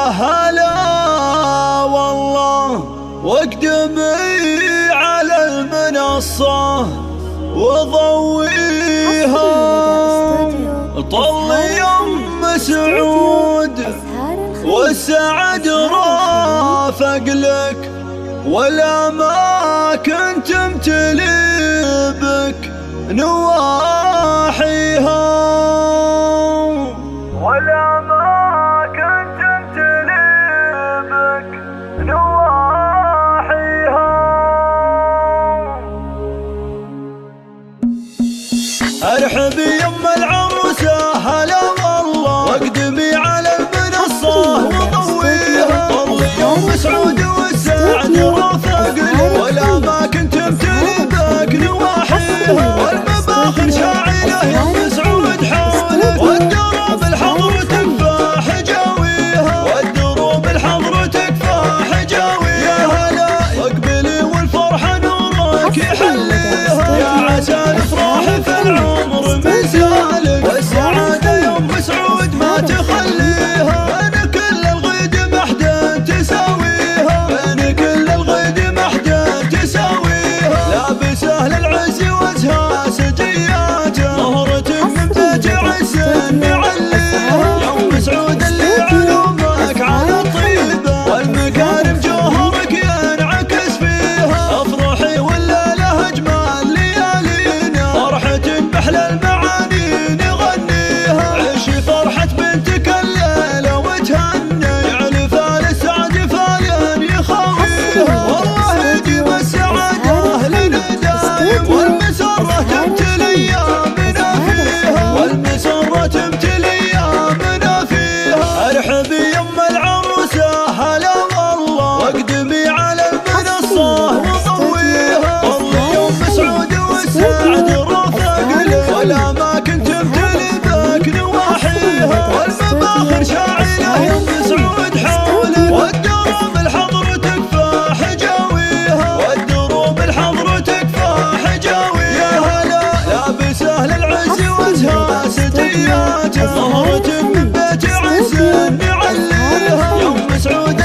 هلا والله واقدمي على المنصة وضويها طلي أم سعود والسعد رافق لك ولا ما كنت امتلي بك نواحيها ولا ما كنت امتلي بك نواحيها. ارحبي يم العروسة هلا والله واقدمي على المنصة وضويها طلي يم سعود والسعد رافق لك ولا ما كنت امتلي بك نواحيها والمباخر شاعلة يم سعود حولك والدروب الحضر تكفى حجاويها والدروب الحضر تكفى حجاويها. هلا واقبلي والفرحة نورك يحليها يا عسى الافراح في العمر مثالك والسعادة يم سعود ما تخليها بين كل الغيد محدن تساويها بين كل الغيد محدن تساويها. لابسه للعز وجهها سجياته ظهرة من بيت عز معليها يم سعود اللي علومك على طيبة والمكارم جوهرك ينعكس فيها. افرحي ولا له اجمل ليالينا فرحة بأحلى المعاني نغنيها عيشي فرحة بنتك الليلة وتهني يعني فال السعد فال يخاويها والله يديم السعادة لنا دايم والمسرة تمتلي ايامنا فيها والمسرة تمتلي ايامنا فيها. ارحبي يم العروسة هلا والله واقدمي على المنصة وضويها طلي يم سعود والسعد رافق لك ولا ما كنت امتلي بك نواحيها والمباخر شاعلة يم سعود حولك والدروب الحضر تكفى حجاويها والدروب الحضر تكفى حجاويها. هلا لابسه للعز وجهها سجياته ظهرة من بيت عز معليها يم سعود